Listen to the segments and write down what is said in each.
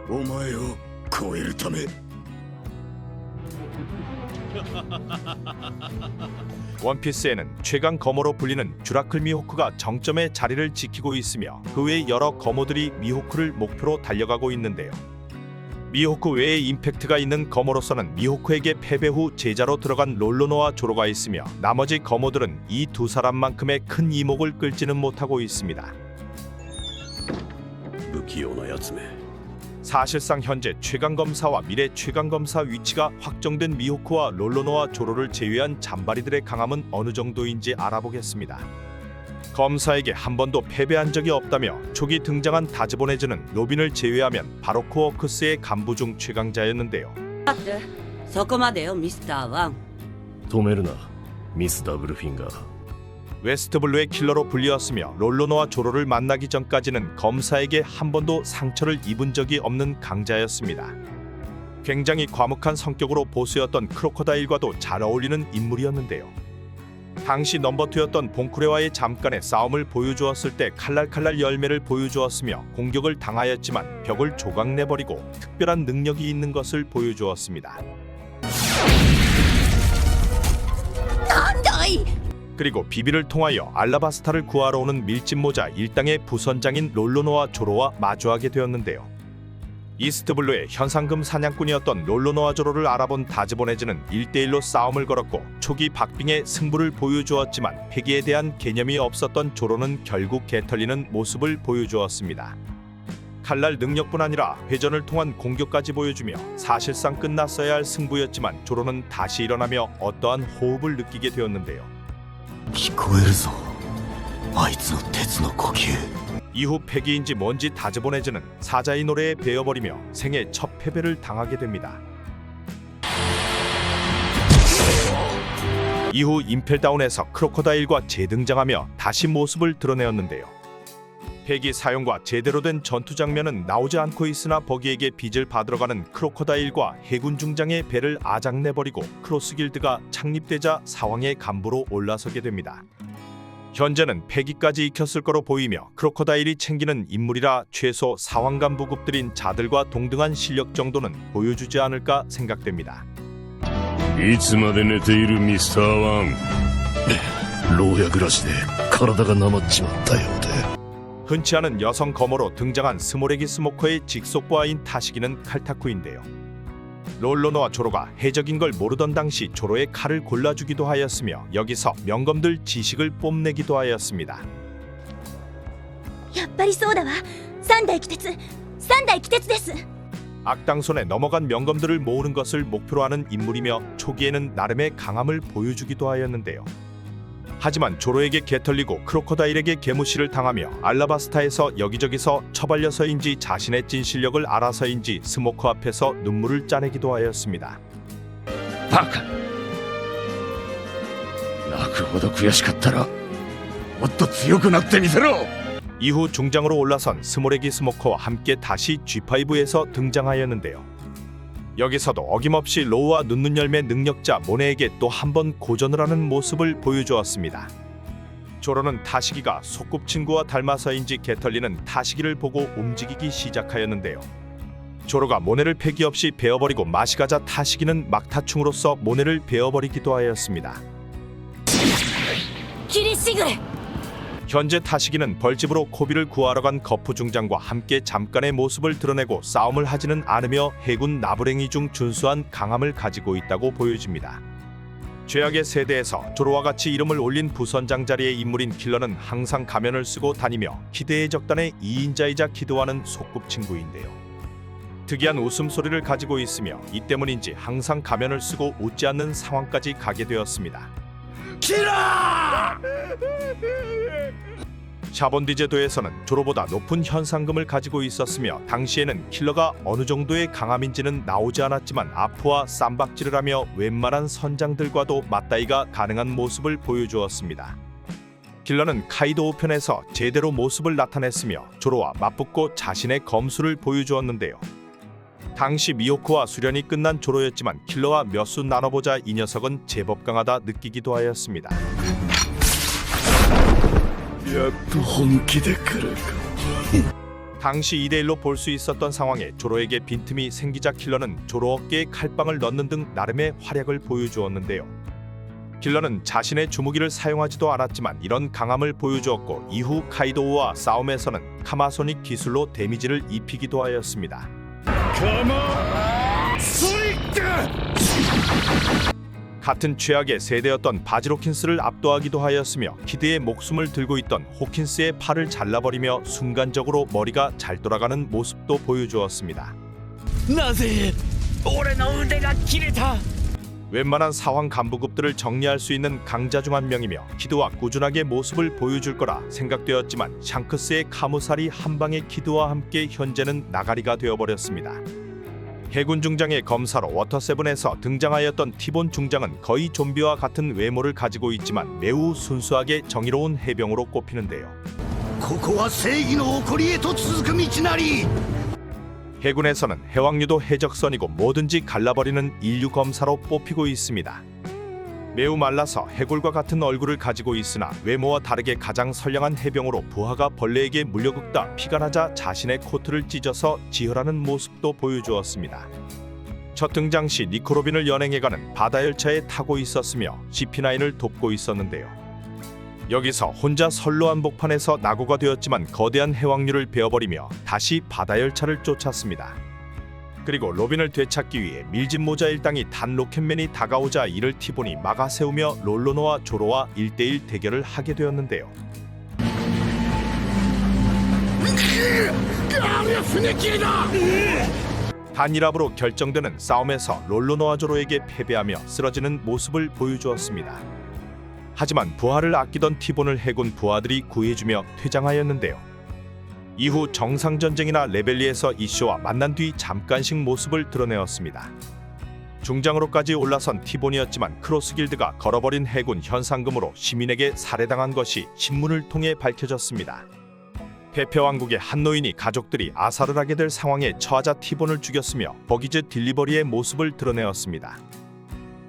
お前を超えるため。 원피스에는 최강 검호로 불리는 쥬라클 미호크가 정점의 자리를 지키고 있으며 그 외 여러 검호들이 미호크를 목표로 달려가고 있는데요. 미호크 외에 임팩트가 있는 검호로서는 미호크에게 패배 후 제자로 들어간 롤로노와 조로가 있으며 나머지 검호들은 이 두 사람만큼의 큰 이목을 끌지는 못하고 있습니다. 不器用なやつめ。 사실상 현재 최강검사와 미래 최강검사 위치가 확정된 미호크와 롤로노와 조로를 제외한 잔바리들의 강함은 어느 정도인지 알아보겠습니다. 검사에게 한 번도 패배한 적이 없다며 초기 등장한 다즈보네즈는 로빈을 제외하면 바로크 워크스의 간부 중 최강자였는데요. だってそこまでよミスターワン。止めるな、ミス・ダブルフィンガー。 웨스트블루의 킬러로 불리웠으며 롤로노와 조로를 만나기 전까지는 검사에게 한 번도 상처를 입은 적이 없는 강자였습니다. 굉장히 과묵한 성격으로 보스였던 크로커다일과도 잘 어울리는 인물이었는데요. 당시 넘버2였던 봉쿠레와의 잠깐의 싸움을 보여주었을 때 칼날칼날 열매를 보여주었으며 공격을 당하였지만 벽을 조각내버리고 특별한 능력이 있는 것을 보여주었습니다. なんだい。 그리고 비비를 통하여 알라바스타를 구하러 오는 밀짚모자 일당의 부선장인 롤로노와 조로와 마주하게 되었는데요. 이스트블루의 현상금 사냥꾼이었던 롤로노와 조로를 알아본 다즈보네즈는 1대1로 싸움을 걸었고 초기 박빙의 승부를 보여주었지만 패기에 대한 개념이 없었던 조로는 결국 개털리는 모습을 보여주었습니다. 칼날 능력뿐 아니라 회전을 통한 공격까지 보여주며 사실상 끝났어야 할 승부였지만 조로는 다시 일어나며 어떠한 호흡을 느끼게 되었는데요. 聞こえるぞ、あいつの鉄の呼吸。 이후 패기인지 뭔지 다즈보네즈는 사자의 노래에 베어버리며 생애 첫 패배를 당하게 됩니다. 이후 임펠다운에서 크로커다일과 재등장하며 다시 모습을 드러내었는데요. 패기 사용과 제대로 된 전투 장면은 나오지 않고 있으나 버기에게 빚을 받으러 가는 크로커다일과 해군 중장의 배를 아작내버리고 크로스길드가 창립되자 사왕의 간부로 올라서게 됩니다. 현재는 패기까지 익혔을 거로 보이며 크로커다일이 챙기는 인물이라 최소 사왕 간부급들인 자들과 동등한 실력 정도는 보여주지 않을까 생각됩니다. いつまで寝ているミスターワン。牢屋暮らしで体がなまっちまったようで。 흔치 않은 여성 검어로 등장한 스모레기 스모커의 직속부하인 타시기는 칼타쿠인데요. 롤로노와 조로가 해적인 걸 모르던 당시 조로의 칼을 골라주기도 하였으며 여기서 명검들 지식을 뽐내기도 하였습니다. やっぱりそうだわ。三代鬼鉄、三代鬼鉄です。 악당 손에 넘어간 명검들을 모으는 것을 목표로 하는 인물이며 초기에는 나름의 강함을 보여주기도 하였는데요. 하지만 조로에게 개털리고 크로커다일에게 개무시를 당하며 알라바스타에서 여기저기서 처발려서인지 자신의 찐 실력을 알아서인지 스모커 앞에서 눈물을 짜내기도 하였습니다. バカ。泣くほど悔しかったらもっと強くなってみせろ。 이후 중장으로 올라선 스모레기 스모커와 함께 다시 G5에서 등장하였는데요. 여기서도 어김없이 로우와 눈눈 열매 능력자 모네에게 또 한 번 고전을 하는 모습을 보여주었습니다. 조로는 타시기가 소꿉친구와 닮아서인지 개털리는 타시기를 보고 움직이기 시작하였는데요. 조로가 모네를 패기 없이 베어버리고 마시가자 타시기는 막타충으로서 모네를 베어버리기도 하였습니다. キリシグレ。 현재 타시기는 벌집으로 코비를 구하러 간 거푸 중장과 함께 잠깐의 모습을 드러내고 싸움을 하지는 않으며 해군 나부랭이 중 준수한 강함을 가지고 있다고 보여집니다. 죄악의 세대에서 조로와 같이 이름을 올린 부선장 자리의 인물인 킬러는 항상 가면을 쓰고 다니며 키드의 적단의 2인자이자 기도하는 소꿉친구인데요. 특이한 웃음소리를 가지고 있으며 이 때문인지 항상 가면을 쓰고 웃지 않는 상황까지 가게 되었습니다. 샤본디제도에서는 조로보다 높은 현상금을 가지고 있었으며 당시에는 킬러가 어느 정도의 강함인지는 나오지 않았지만 아프와 쌈박질을 하며 웬만한 선장들과도 맞다이가 가능한 모습을 보여주었습니다. 킬러는 카이도 5편에서 제대로 모습을 나타냈으며 조로와 맞붙고 자신의 검수를 보여주었는데요. 당시 미호크와 수련이 끝난 조로였지만 킬러와 몇 수 나눠보자 이 녀석은 제법 강하다 느끼기도 하였습니다. やっと本気で来るか。 당시 2대1로 볼 수 있었던 상황에 조로에게 빈틈이 생기자 킬러는 조로 어깨에 칼빵을 넣는 등 나름의 활약을 보여주었는데요. 킬러는 자신의 주무기를 사용하지도 않았지만 이런 강함을 보여주었고 이후 카이도우와 싸움에서는 카마소닉 기술로 데미지를 입히기도 하였습니다. 같은 최악의 세대였던 바지로킨스를 압도하기도 하였으며 키드의 목숨을 들고 있던 호킨스의 팔을 잘라버리며 순간적으로 머리가 잘 돌아가는 모습도 보여주었습니다. なぜ俺の腕が切れた 웬만한 사황 간부급들을 정리할 수 있는 강자 중 한 명이며 키드와 꾸준하게 모습을 보여줄 거라 생각되었지만 샹크스의 카무살이 한방의 키드와 함께 현재는 나가리가 되어버렸습니다. 해군 중장의 검사로 워터7에서 등장하였던 티본 중장은 거의 좀비와 같은 외모를 가지고 있지만 매우 순수하게 정의로운 해병으로 꼽히는데요. ここは正義の起こりへと続く道なり 해군에서는 해왕류도 해적선이고 뭐든지 갈라버리는 인류 검사로 뽑히고 있습니다. 매우 말라서 해골과 같은 얼굴을 가지고 있으나 외모와 다르게 가장 선량한 해병으로 부하가 벌레에게 물려긁다 피가 나자 자신의 코트를 찢어서 지혈하는 모습도 보여주었습니다. 첫 등장 시 니코로빈을 연행해가는 바다열차에 타고 있었으며 CP9을 돕고 있었는데요. 여기서 혼자 선로 한복판에서 낙오가 되었지만 거대한 해왕류를 베어버리며 다시 바다열차를 쫓았습니다. 그리고 로빈을 되찾기 위해 밀짚 모자 일당이 단 로켓맨이 다가오자 이를 티본이 막아세우며 롤로노와 조로와 1대1 대결을 하게 되었는데요. 단일합으로 결정되는 싸움에서 롤로노와 조로에게 패배하며 쓰러지는 모습을 보여주었습니다. 하지만 부하를 아끼던 티본을 해군 부하들이 구해주며 퇴장하였는데요. 이후 정상전쟁이나 레벨리에서 이쇼와 만난 뒤 잠깐씩 모습을 드러내었습니다. 중장으로까지 올라선 티본이었지만 크로스길드가 걸어버린 해군 현상금으로 시민에게 살해당한 것이 신문을 통해 밝혀졌습니다. 페페왕국의 한 노인이 가족들이 아사를 하게 될 상황에 처하자 티본을 죽였으며 버기즈 딜리버리의 모습을 드러내었습니다.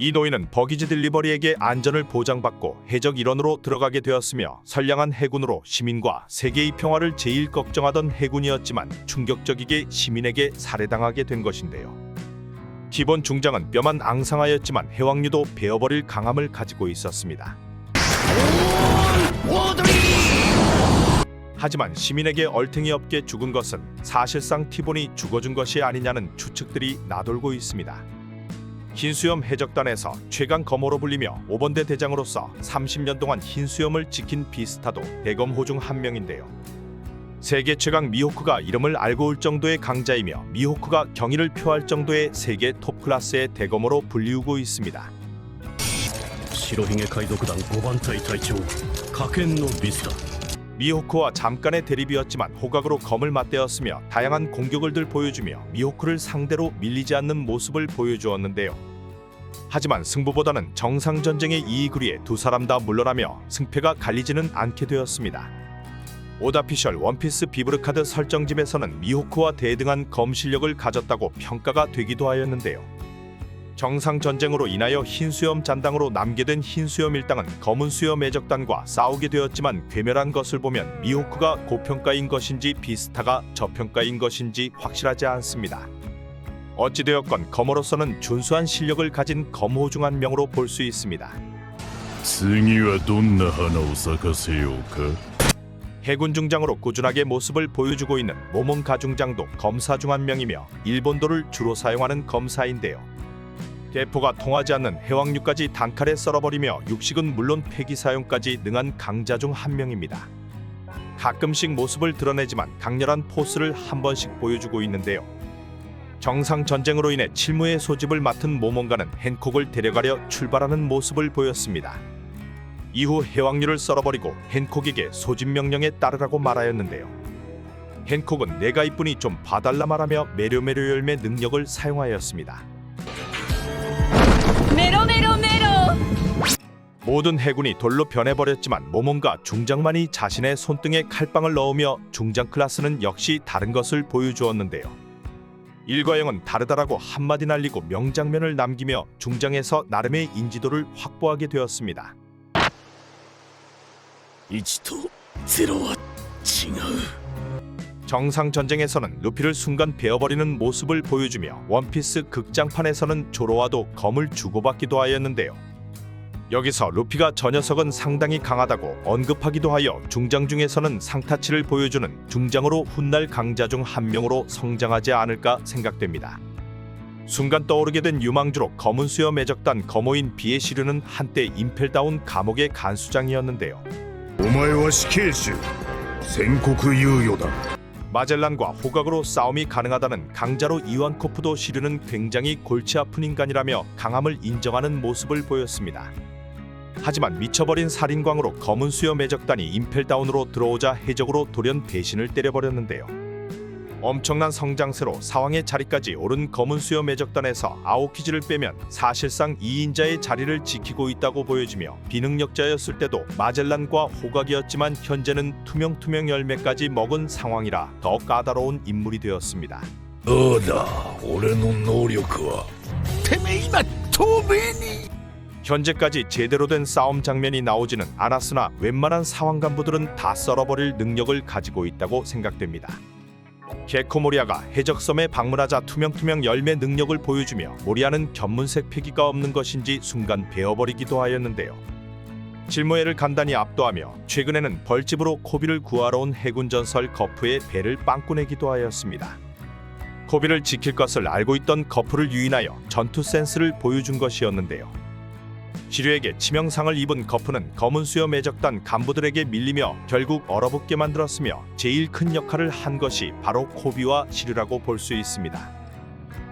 이 노인은 버기즈 딜리버리에게 안전을 보장받고 해적 일원으로 들어가게 되었으며 선량한 해군으로 시민과 세계의 평화를 제일 걱정하던 해군이었지만 충격적이게 시민에게 살해당하게 된 것인데요. 티본 중장은 뼈만 앙상하였지만 해왕류도 베어버릴 강함을 가지고 있었습니다. 하지만 시민에게 얼탱이 없게 죽은 것은 사실상 티본이 죽어준 것이 아니냐는 추측들이 나돌고 있습니다. 흰수염 해적단에서 최강 검호로 불리며 5번대 대장으로서 30년 동안 흰수염을 지킨 비스타도 대검호 중 한 명인데요. 세계 최강 미호크가 이름을 알고 올 정도의 강자이며 미호크가 경의를 표할 정도의 세계 톱클래스의 대검호로 불리우고 있습니다. 白ひげ海賊団5番隊隊長火剣のビスタ 미호크와 잠깐의 대립이었지만 호각으로 검을 맞대었으며 다양한 공격을 보여주며 미호크를 상대로 밀리지 않는 모습을 보여주었는데요. 하지만 승부보다는 정상전쟁의 이익을 위해 두 사람 다 물러나며 승패가 갈리지는 않게 되었습니다. 오다피셜 원피스 비브르카드 설정집에서는 미호크와 대등한 검 실력을 가졌다고 평가가 되기도 하였는데요. 정상전쟁으로 인하여 흰수염 잔당으로 남게된 흰수염 일당은 검은 수염 해적단과 싸우게 되었지만 괴멸한 것을 보면 미호크가 고평가인 것인지 비스타가 저평가인 것인지 확실하지 않습니다. 어찌되었건 검으로서는 준수한 실력을 가진 검호 중 한 명으로 볼 수 있습니다. 次はどんな花を咲かせようか 해군 중장으로 꾸준하게 모습을 보여주고 있는 모몬가 중장도 검사 중 한 명이며 일본도를 주로 사용하는 검사인데요. 대포가 통하지 않는 해왕류까지 단칼에 썰어버리며 육식은 물론 폐기 사용까지 능한 강자 중 한 명입니다. 가끔씩 모습을 드러내지만 강렬한 포스를 한 번씩 보여주고 있는데요. 정상 전쟁으로 인해 칠무의 소집을 맡은 모몬가는 헨콕을 데려가려 출발하는 모습을 보였습니다. 이후 해왕류를 썰어버리고 헨콕에게 소집 명령에 따르라고 말하였는데요. 헨콕은 내가 이뿐이 좀 봐달라 말하며 메로메로 열매 능력을 사용하였습니다. 메로메로메로 모든 해군이 돌로 변해버렸지만 모몬가 중장만이 자신의 손등에 칼빵을 넣으며 중장 클래스는 역시 다른 것을 보여주었는데요. 일과 영은 다르다라고 한마디 날리고 명장면을 남기며 중장에서 나름의 인지도를 확보하게 되었습니다. 1と0は違う 정상 전쟁에서는 루피를 순간 베어버리는 모습을 보여주며 원피스 극장판에서는 조로와도 검을 주고받기도 하였는데요. 여기서 루피가 저 녀석은 상당히 강하다고 언급하기도 하여 중장 중에서는 상타치를 보여주는 중장으로 훗날 강자 중 한 명으로 성장하지 않을까 생각됩니다. 순간 떠오르게 된 유망주로 검은 수염 매적단 검호인 비의 시류는 한때 임펠다운 감옥의 간수장이었는데요. お前は死刑囚宣告猶予だ 마젤란과 호각으로 싸움이 가능하다는 강자로 이완코프도 시류는 굉장히 골치 아픈 인간이라며 강함을 인정하는 모습을 보였습니다. 하지만 미쳐버린 살인광으로 검은 수염 매적단이 임펠다운으로 들어오자 해적으로 돌연 배신을 때려버렸는데요. 엄청난 성장세로 사왕의 자리까지 오른 검은 수염 매적단에서 아오키즈를 빼면 사실상 2인자의 자리를 지키고 있다고 보여지며 비능력자였을 때도 마젤란과 호각이었지만 현재는 투명 열매까지 먹은 상황이라 더 까다로운 인물이 되었습니다. どうだ俺の能力はてめえ今透明に 현재까지 제대로 된 싸움 장면이 나오지는 않았으나 웬만한 사왕 간부들은 다 썰어버릴 능력을 가지고 있다고 생각됩니다. 게코모리아가 해적섬에 방문하자 투명 열매 능력을 보여주며 모리아는 견문색 패기가 없는 것인지 순간 베어버리기도 하였는데요. 질모예를 간단히 압도하며 최근에는 벌집으로 코비를 구하러 온 해군 전설 거프의 배를 빵꾸내기도 하였습니다. 코비를 지킬 것을 알고 있던 거프를 유인하여 전투 센스를 보여준 것이었는데요. 시류에게 치명상을 입은 거프는 검은 수염 매적단 간부들에게 밀리며 결국 얼어붙게 만들었으며 제일 큰 역할을 한 것이 바로 코비와 시류라고 볼 수 있습니다.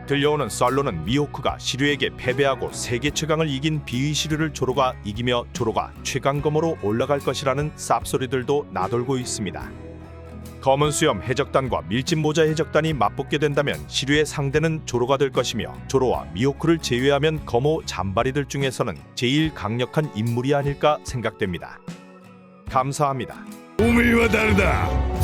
들려오는 썰로는 미호크가 시류에게 패배하고 세계 최강을 이긴 비위 시류를 조로가 이기며 조로가 최강검으로 올라갈 것이라는 쌉소리들도 나돌고 있습니다. 검은 수염 해적단과 밀짚 모자 해적단이 맞붙게 된다면 시류의 상대는 조로가 될 것이며 조로와 미호크를 제외하면 검호 잔바리들 중에서는 제일 강력한 인물이 아닐까 생각됩니다. 감사합니다. おめえは誰だ